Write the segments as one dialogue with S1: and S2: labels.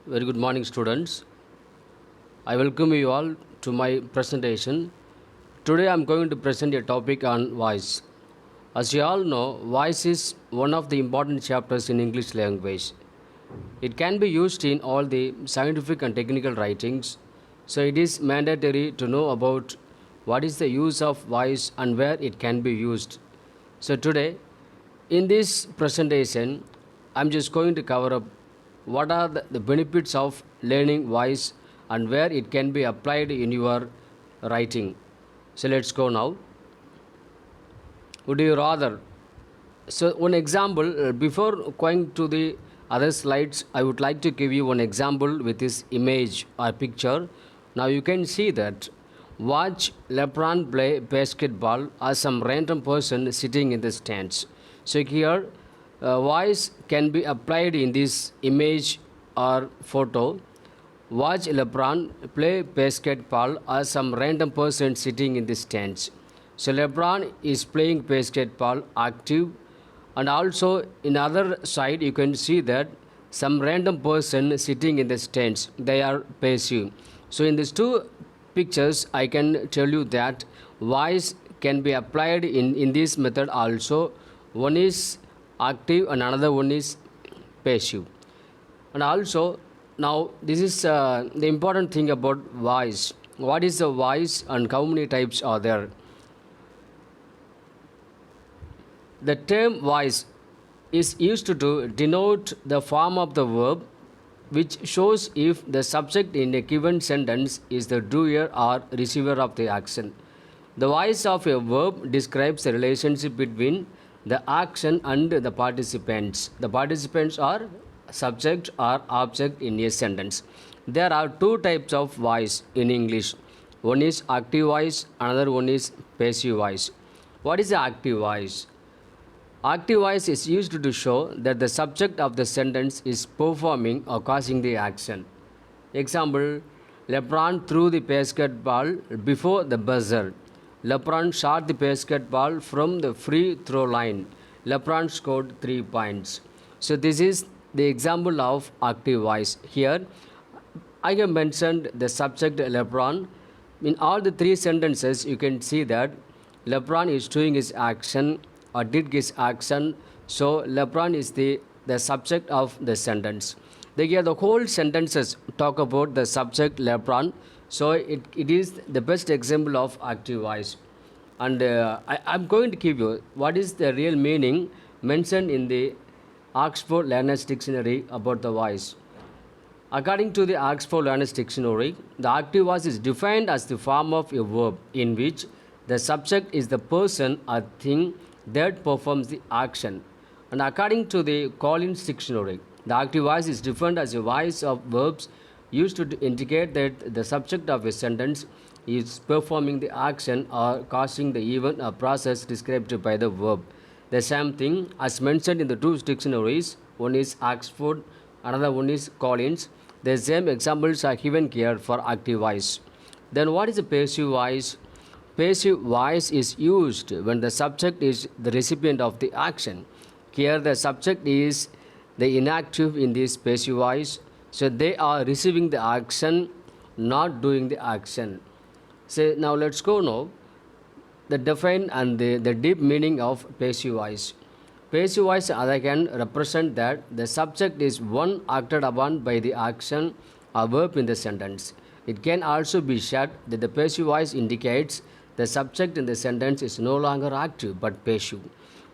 S1: Very good morning, students. I welcome you all to my presentation. Today I am going to present a topic on voice. As you all know, voice is one of the important chapters in English language. It can be used in all the scientific and technical writings, so it is mandatory to know about what is the use of voice and where it can be used. So today, in this presentation, I'm just going to cover up what are the benefits of learning voice and where it can be applied in your writing. So let's go now. Would you rather? So one example, before going to the other slides, I would like to give you one example with this image or picture. Now you can see that watch LeBron play basketball as some random person sitting in the stands. So here, voice can be applied in this image or photo. Watch LeBron play basketball as some random person sitting in the stands. So LeBron is playing basketball active, and also in other side you can see that some random person sitting in the stands, they are passive. So in these two pictures I can tell you that voice can be applied in this method also. One is active and another one is passive. And also now this is the important thing about voice. What is the voice and how many types are there? The term voice is used to denote the form of the verb which shows if the subject in a given sentence is the doer or receiver of the action. The voice of a verb describes the relationship between the action and the participants. The participants are subject or object in a sentence. There are two types of voice in English. One is active voice, another one is passive voice. What is the active voice? Active voice is used to show that the subject of the sentence is performing or causing the action. Example, LeBron threw the basketball before the buzzer. LeBron shot the basketball from the free throw line. LeBron scored 3 points. So this is the example of active voice. Here I have mentioned the subject LeBron. In all the three sentences you can see that LeBron is doing his action or did his action. So LeBron is the subject of the sentence. The whole sentences talk about the subject LeBron. So it is the best example of active voice. And I'm going to give you what is the real meaning mentioned in the Oxford Learner's Dictionary about the voice. According to the Oxford Learner's Dictionary, the active voice is defined as the form of a verb in which the subject is the person or thing that performs the action. And according to the Collins Dictionary, the active voice is defined as a voice of verbs used to indicate that the subject of a sentence is performing the action or causing the event or process described by the verb. The same thing as mentioned in the two dictionaries, one is Oxford, another one is Collins. The same examples are given here for active voice. Then what is a passive voice? Passive voice is used when the subject is the recipient of the action. Here the subject is the inactive in this passive voice. So they are receiving the action, not doing the action. So now let's go now the define and the deep meaning of passive voice. Passive voice other can represent that the subject is one acted upon by the action or verb in the sentence. It can also be said that the passive voice indicates the subject in the sentence is no longer active but passive.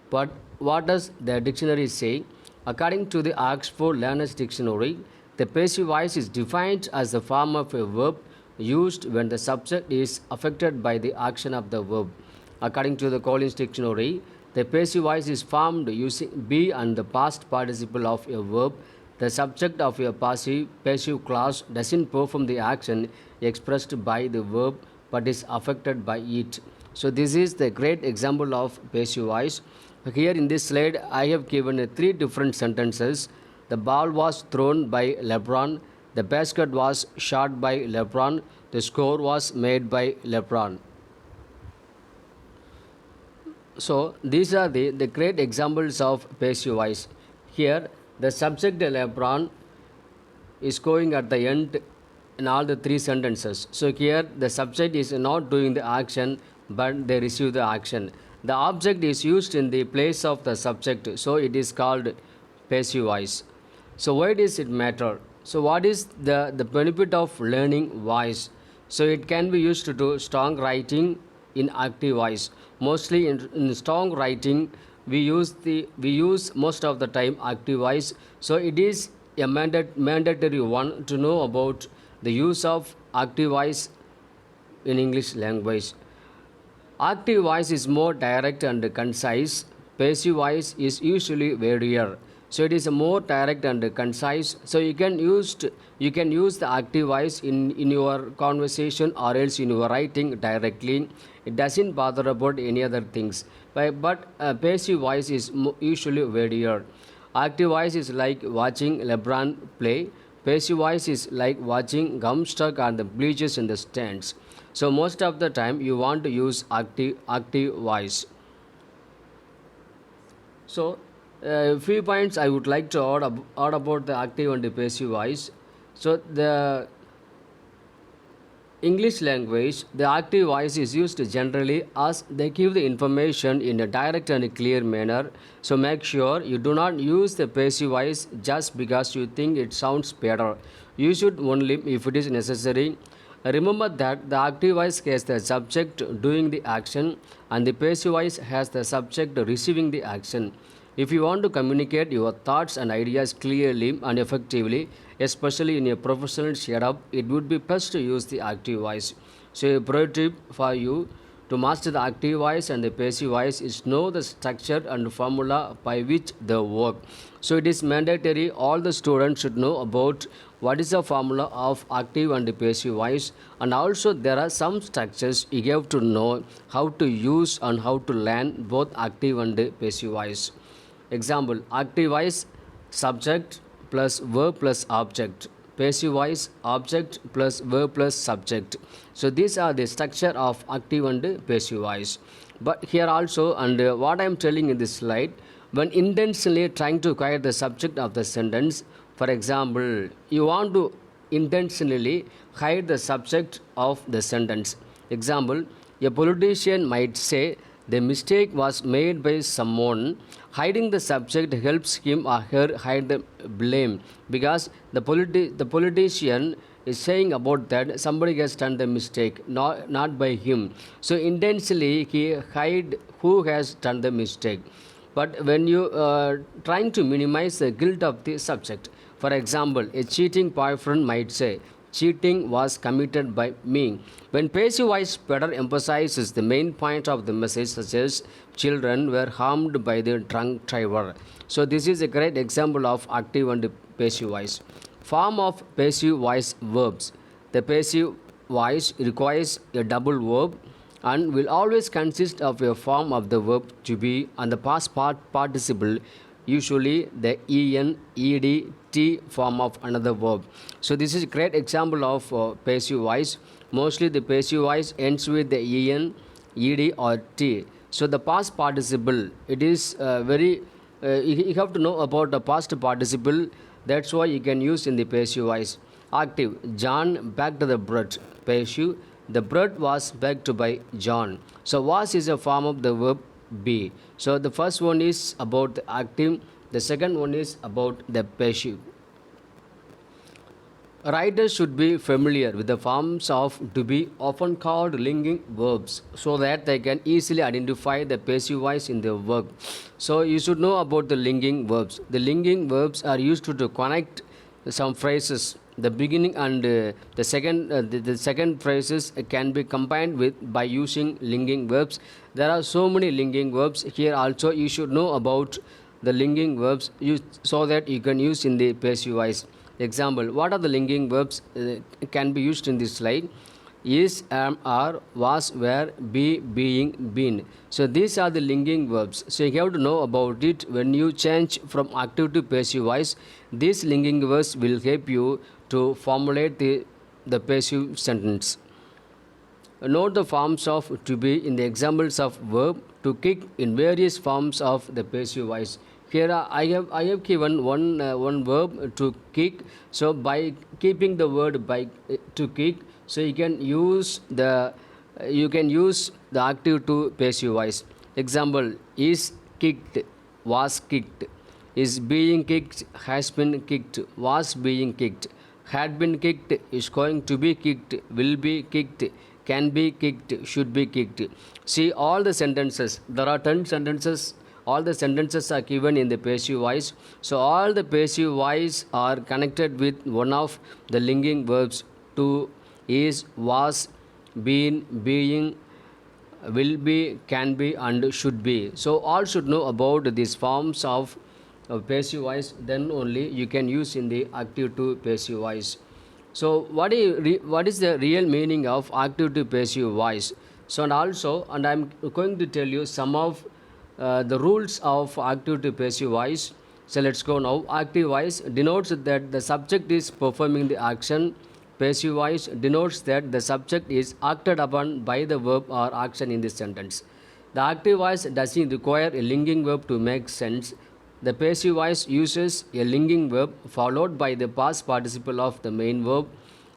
S1: But what does the dictionary say? According to the Oxford Learner's Dictionary, the passive voice is defined as the form of a verb used when the subject is affected by the action of the verb. According to the Collins Dictionary, the passive voice is formed using be and the past participle of a verb. The subject of a passive clause doesn't perform the action expressed by the verb but is affected by it. So this is the great example of passive voice. Here in this slide I have given three different sentences. The ball was thrown by LeBron. The basket was shot by LeBron. The score was made by LeBron. So these are the great examples of passive voice. Here the subject LeBron is going at the end in all the three sentences. So here the subject is not doing the action, but they receive the action. The object is used in the place of the subject, so it is called passive voice. So why does it matter? So what is the benefit of learning voice? So it can be used to do strong writing in active voice. Mostly in strong writing, we use most of the time active voice. So it is a mandatory one to know about the use of active voice in English language. Active voice is more direct and concise. Passive voice is usually very rare. So it is more direct and concise. So you can use the active voice in your conversation or else in your writing directly. It doesn't bother about any other things. But passive voice is usually very rare. Active voice is like watching LeBron play. Passive voice is like watching gum stuck on the bleachers in the stands. So most of the time you want to use active voice. So a few points I would like to add about the active and the passive voice. So the English language, the active voice is used generally as they give the information in a direct and clear manner. So make sure you do not use the passive voice just because you think it sounds better. You should only if it is necessary. Remember that the active voice has the subject doing the action and the passive voice has the subject receiving the action. If you want to communicate your thoughts and ideas clearly and effectively, especially in a professional setup, it would be best to use the active voice. So, a pro tip for you to master the active voice and the passive voice is know the structure and formula by which they work. So, it is mandatory all the students should know about what is the formula of active and passive voice, and also there are some structures you have to know how to use and how to learn both active and passive voice. Example: active voice subject plus verb plus object, passive voice object plus verb plus subject. So these are the structure of active and passive voice. But here also, and what I am telling in this slide, when intentionally trying to acquire the subject of the sentence, for example, you want to intentionally hide the subject of the sentence. Example: a politician might say the mistake was made by someone. Hiding the subject helps him or her hide the blame, because the politician is saying about that somebody has done the mistake, not by him. So intentionally he hide who has done the mistake. But when you trying to minimize the guilt of the subject, for example, a cheating boyfriend might say, cheating was committed by me. When passive voice better emphasizes the main point of the message, such as children were harmed by the drunk driver. So this is a great example of active and passive voice. Form of passive voice verbs. The passive voice requires a double verb and will always consist of a form of the verb to be and the past participle, usually the en, ed, t form of another verb. So this is a great example of passive voice. Mostly the passive voice ends with the en, ed or t. So the past participle, it is very you have to know about the past participle. That's why you can use in the passive voice. Active: John baked the bread. Passive: the bread was baked by John. So was is a form of the verb be. So the first one is about the active, the second one is about the passive. Writers should be familiar with the forms of to be, often called linking verbs, so that they can easily identify the passive voice in their work. So you should know about the linking verbs. The linking verbs are used to connect some phrases. The beginning and the second phrases can be combined with by using linking verbs. There are so many linking verbs here. Also, you should know about the linking verbs so that you can use in the passive voice. Example: what are the linking verbs can be used in this slide? Is, am, are, was, were, be, being, been. So these are the linking verbs. So you have to know about it. When you change from active to passive voice, these linking verbs will help you to formulate the passive sentence. Note the forms of to be in the examples of verb to kick in various forms of the passive voice. Here I have given one verb to kick. So by keeping the word by to kick, so you can use the active to passive voice. Example: is kicked, was kicked, is being kicked, has been kicked, was being kicked, had been kicked, is going to be kicked, will be kicked, can be kicked, should be kicked. See all the sentences. There are 10 sentences. All the sentences are given in the passive voice. So all the passive voice are connected with one of the linking verbs to, is, was, been, being, will be, can be, and should be. So all should know about these forms of passive voice. Then only you can use in the active to passive voice. So what is the real meaning of active to passive voice? So and I'm going to tell you some of the rules of active to passive voice. So let's go now. Active voice denotes that the subject is performing the action. Passive voice denotes that the subject is acted upon by the verb or action in the sentence. The active voice doesn't require a linking verb to make sense. The passive voice uses a linking verb followed by the past participle of the main verb.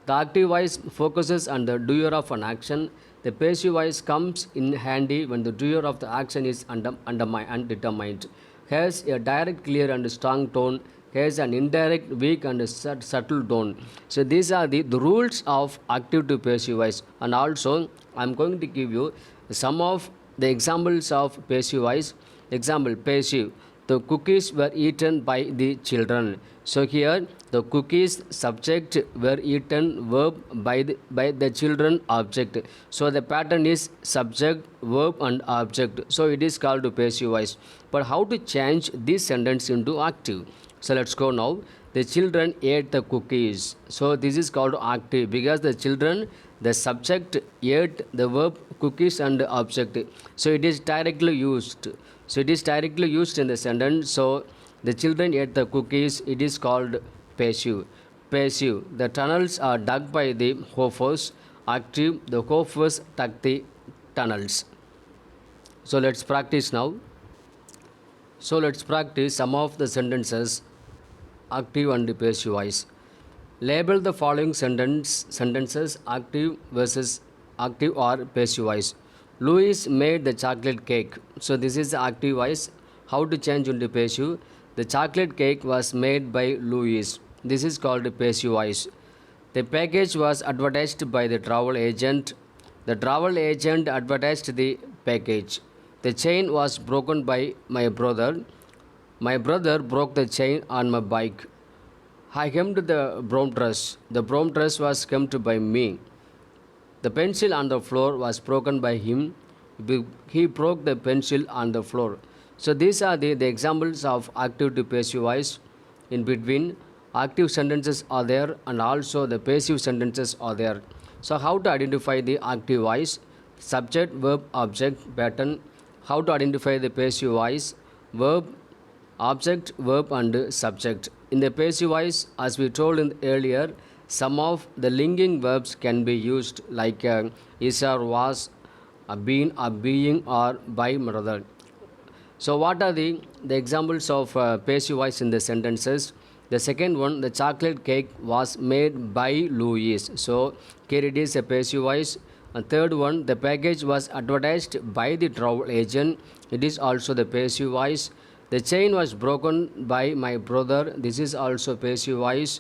S1: The active voice focuses on the doer of an action. The passive voice comes in handy when the doer of the action is undetermined, has a direct, clear, and strong tone, has an indirect, weak, and subtle tone. So these are the rules of active to passive voice. And also, I'm going to give you some of the examples of passive voice. Example: passive. The cookies were eaten by the children. So here the cookies subject were eaten verb by the children object. So the pattern is subject, verb, and object. So it is called passive voice. But how to change this sentence into active? So let's go now. The children ate the cookies. So this is called active because the children, the subject, ate the verb cookies and object. So it is directly used. So it is directly used in the sentence. So the children ate the cookies. It is called passive. Passive. The tunnels are dug by the hoppers. Active. The hoppers dug the tunnels. So let's practice now. So let's practice some of the sentences active and passive voice. Label the following sentences active versus active or passive voice. Louis made the chocolate cake. So this is the active voice. How to change into passive? The chocolate cake was made by Louis. This is called passive voice. The package was advertised by the travel agent. The travel agent advertised the package. The chain was broken by my brother. My brother broke the chain on my bike. I hemmed the broom dress. The broom dress was hemmed by me. The pencil on the floor was broken by him. He broke the pencil on the floor. So these are the examples of active to passive voice. In between, active sentences are there and also the passive sentences are there. So how to identify the active voice? Subject, verb, object, pattern. How to identify the passive voice? Verb, object, verb, and subject. In the passive voice, as we told earlier, some of the linking verbs can be used like is or was, been or being, or by mother. So what are the examples of passive voice in the sentences? The second one, the chocolate cake was made by Louis. So here it is a passive voice. And third one, the package was advertised by the travel agent. It is also the passive voice. The chain was broken by my brother. This is also passive voice.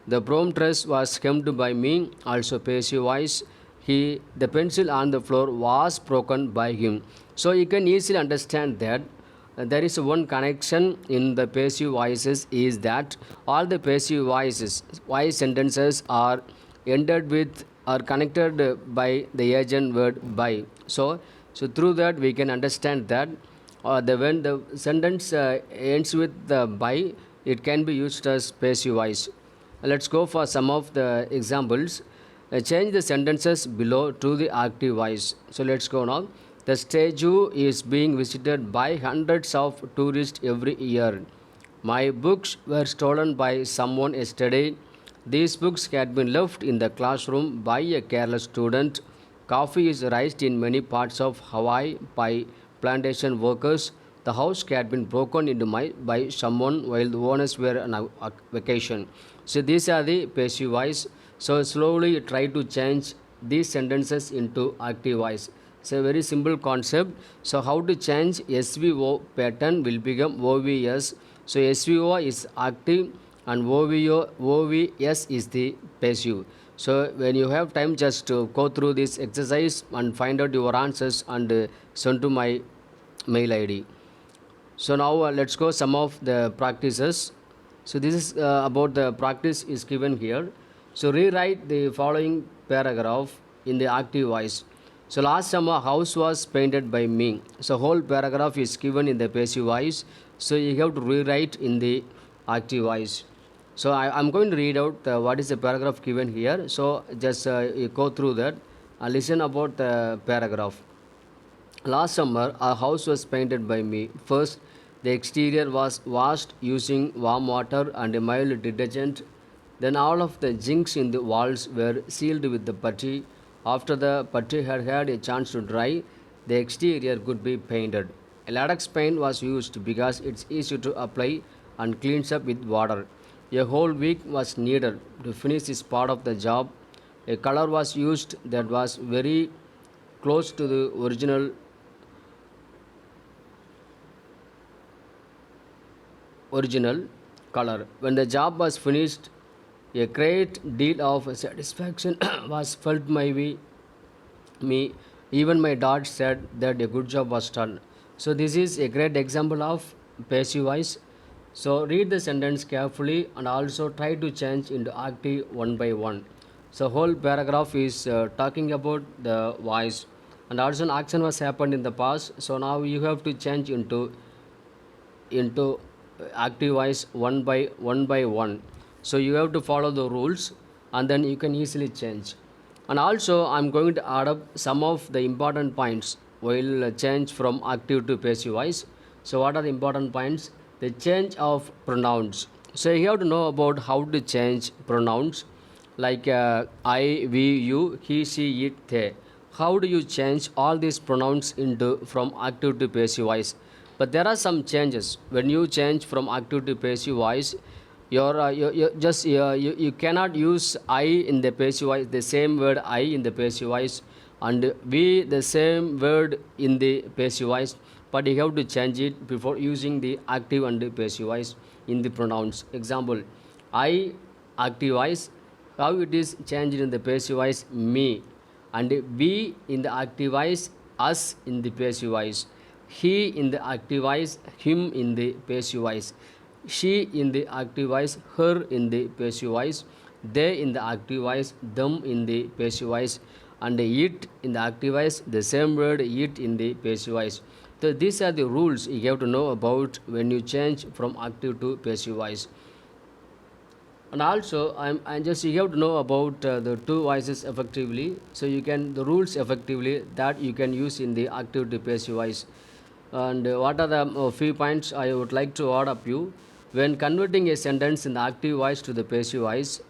S1: The broom dress was hemmed by me. Also passive voice. The pencil on the floor was broken by him. So you can easily understand that there is one connection in the passive voices is that all the passive voice sentences are ended with or connected by the agent word by. So through that we can understand that when the sentence ends with the by, it can be used as passive voice. Let's go for some of the examples. Change the sentences below to the active voice. So let's go now. The statue is being visited by hundreds of tourists every year. My books were stolen by someone yesterday. These books had been left in the classroom by a careless student. Coffee is raised in many parts of Hawaii by plantation workers. The The house had been broken into by someone while the owners were on a vacation. So these are the passive voice. So slowly try to change these sentences into active voice. It's a very simple concept. So how to change SVO pattern will become OVS. So SVO is active and OVS is the passive. So when you have time, just go through this exercise and find out your answers and send to my mail ID. So now let's go some of the practices. So this is about the practice is given here. So rewrite the following paragraph in the active voice. So last summer house was painted by me. So whole paragraph is given in the passive voice. So you have to rewrite in the active voice. So I'm going to read out what is the paragraph given here. So just you go through that and listen about the paragraph. Last summer, our house was painted by me. First, the exterior was washed using warm water and a mild detergent. Then, all of the jinks in the walls were sealed with the putty. After the putty had had a chance to dry, the exterior could be painted. A latex paint was used because it's easy to apply and cleans up with water. A whole week was needed to finish this part of the job. A color was used that was very close to the original color. When the job was finished, a great deal of satisfaction was felt by me. Even my dad said that a good job was done. So this is a great example of passive voice. So read the sentence carefully and also try to change into active one by one. So whole paragraph is talking about the voice and also an action was happened in the past. So now you have to change into active voice one by one. So you have to follow the rules and then you can easily change. And also I'm going to add up some of the important points while change from active to passive voice. So what are the important points? The change of pronouns. So you have to know about how to change pronouns like I, we, you, he, she, it, they. How do you change all these pronouns into from active to passive voice? But there are some changes when you change from active to passive voice. You just you cannot use I in the passive voice, the same word I in the passive voice, and we the same word in the passive voice. But you have to change it before using the active and the passive voice in the pronouns. Example: I active voice. How it is changed in the passive voice? Me, and we in the active voice. Us in the passive voice. He in the active voice, him in the passive voice, she in the active voice, her in the passive voice, they in the active voice, them in the passive voice, and it in the active voice, the same word it in the passive voice. So these are the rules you have to know about when you change from active to passive voice. And also I'm just you have to know about the two voices effectively. So you can the rules effectively that you can use in the active to passive voice. And what are the few points I would like to add up you? When converting a sentence in the active voice to the passive voice,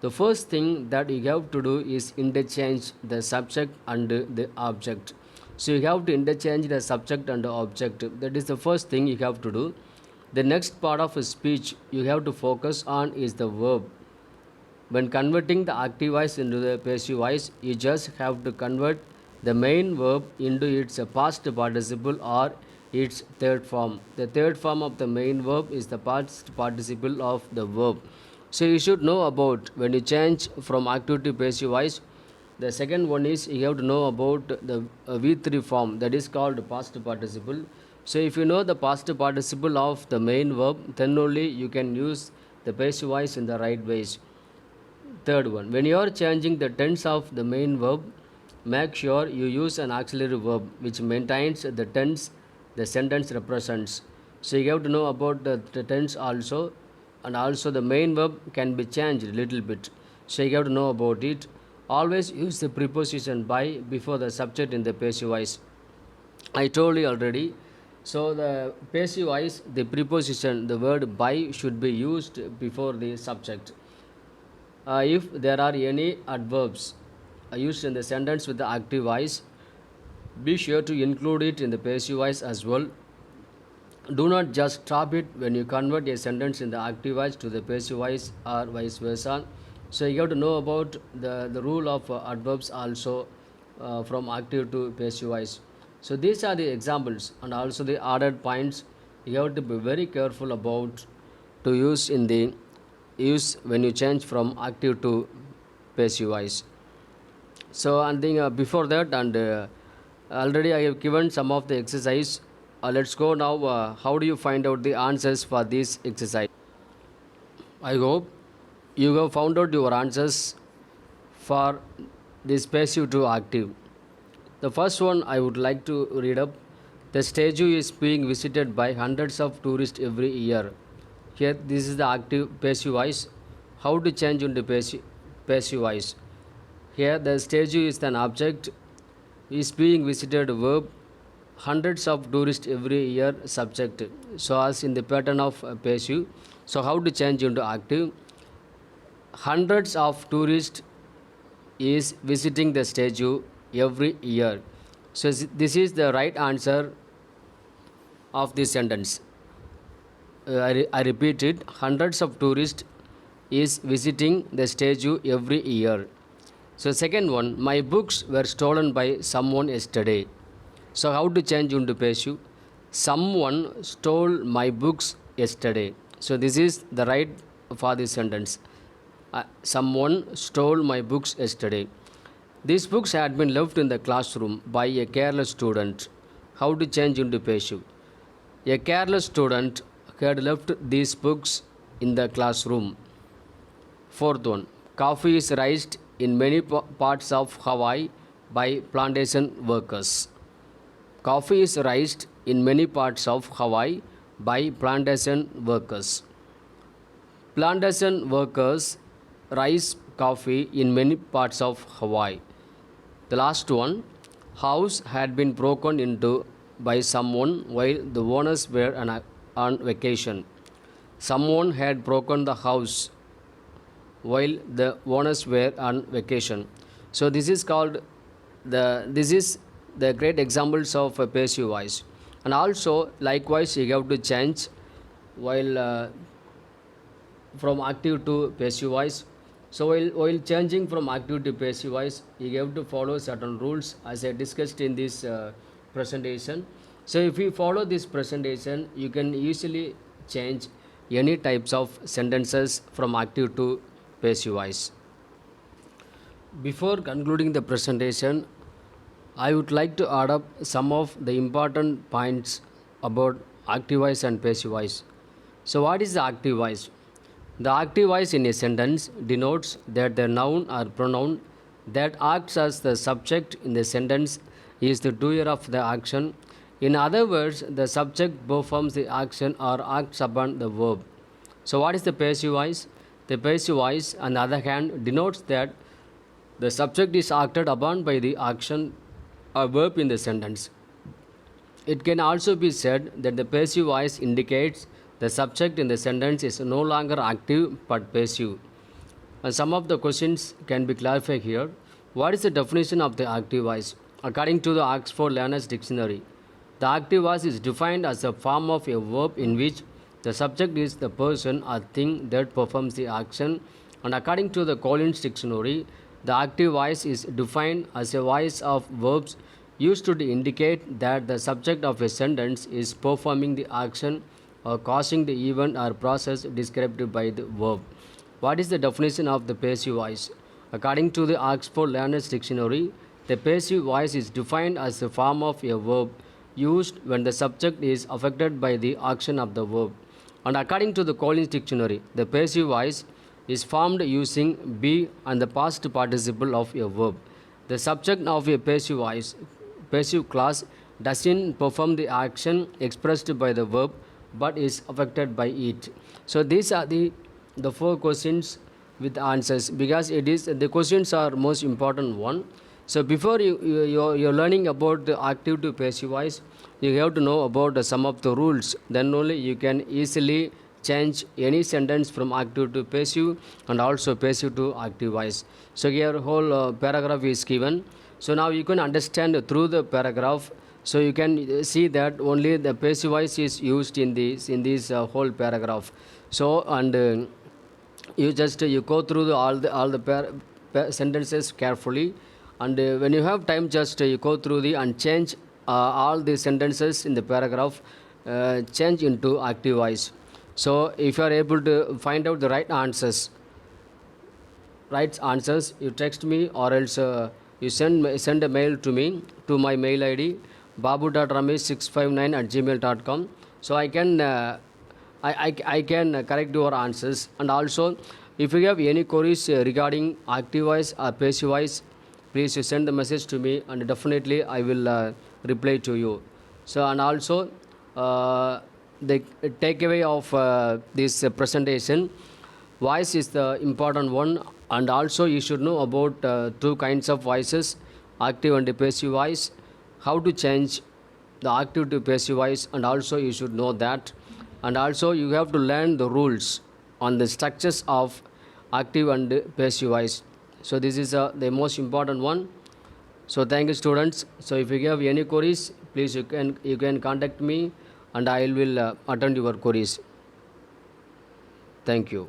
S1: the first thing that you have to do is interchange the subject and the object. So you have to interchange the subject and the object. That is the first thing you have to do. The next part of a speech you have to focus on is the verb. When converting the active voice into the passive voice, you just have to convert the main verb into its past participle or its third form. The third form of the main verb is the past participle of the verb. So you should know about when you change from active to passive voice. The second one is you have to know about the V3 form, that is called past participle. So if you know the past participle of the main verb, then only you can use the passive voice in the right ways. Third one, when you are changing the tense of the main verb, make sure you use an auxiliary verb which maintains the tense the sentence represents. So you have to know about the tense also, and also the main verb can be changed a little bit. So you have to know about it. Always use the preposition by before the subject in the passive voice. I told you already. So the passive voice, the preposition, the word by should be used before the subject. If there are any adverbs used in the sentence with the active voice, be sure to include it in the passive voice as well. Do not just stop it when you convert a sentence in the active voice to the passive voice or vice versa. So you have to know about the rule of adverbs also from active to passive voice. So these are the examples and also the ordered points you have to be very careful about to use in the use when you change from active to passive voice. So I think before that and already I have given some of the exercise. Let's go now. How do you find out the answers for this exercise? I hope you have found out your answers for this passive to active. The first one I would like to read up. The statue is being visited by hundreds of tourists every year. Here, this is the active passive voice. How to change into passive voice? Here, the statue is an object is being visited verb hundreds of tourists every year subject, so as in the pattern of passive. So how to change into active? Hundreds of tourists is visiting the statue every year. So this is the right answer of this sentence. I repeat it. Hundreds of tourists is visiting the statue every year. So second one, my books were stolen by someone yesterday. So how to change into passive? Someone stole my books yesterday. So this is the right for this sentence. Someone stole my books yesterday. These books had been left in the classroom by a careless student. How to change into passive? A careless student had left these books in the classroom. Fourth one, coffee is raised in many parts of Hawaii by plantation workers. Coffee is raised in many parts of Hawaii by plantation workers. Plantation workers raise coffee in many parts of Hawaii. The last one, house had been broken into by someone while the owners were on vacation. Someone had broken the house while the owners were on vacation. So this is called this is the great examples of a passive voice. And also likewise you have to change while from active to passive voice. So while changing from active to passive voice, you have to follow certain rules as I discussed in this presentation. So if you follow this presentation, you can easily change any types of sentences from active to passive voice. Before concluding the presentation, I would like to add up some of the important points about active voice and passive voice. So what is the active voice? The active voice in a sentence denotes that the noun or pronoun that acts as the subject in the sentence is the doer of the action. In other words, the subject performs the action or acts upon the verb. So what is the passive voice? The passive voice, on the other hand, denotes that the subject is acted upon by the action or verb in the sentence. It can also be said that the passive voice indicates the subject in the sentence is no longer active but passive. And some of the questions can be clarified here. What is the definition of the active voice? According to the Oxford Learners Dictionary, the active voice is defined as a form of a verb in which the subject is the person or thing that performs the action. And according to the Collins Dictionary, the active voice is defined as a voice of verbs used to indicate that the subject of a sentence is performing the action or causing the event or process described by the verb. What is the definition of the passive voice? According to the Oxford Learners Dictionary, the passive voice is defined as a form of a verb used when the subject is affected by the action of the verb. And according to the Collins Dictionary, the passive voice is formed using be and the past participle of a verb. The subject of a passive clause doesn't perform the action expressed by the verb but is affected by it. So these are the four questions with answers, because it is the questions are most important one. So before you're learning about the active to passive voice, you have to know about some of the rules. Then only you can easily change any sentence from active to passive and also passive to active voice. So here whole paragraph is given. So now you can understand through the paragraph. So you can see that only the passive voice is used in this whole paragraph. So and you just you go through all the sentences carefully, and when you have time, just you go through the and change all the sentences in the paragraph, change into active voice. So if you are able to find out the right answers, you text me, or else you send a mail to me to my mail id babu.ramesh659@gmail.com. So I can I can correct your answers. And also, if you have any queries regarding active voice or passive voice, please you send the message to me, and definitely I will reply to you. So and also, the takeaway of this presentation, voice is the important one, and also you should know about two kinds of voices, active and passive voice, how to change the active to passive voice, and also you should know that. And also you have to learn the rules on the structures of active and passive voice. So this is the most important one. So thank you, students. So if you have any queries, please you can contact me, and I will attend your queries. Thank you.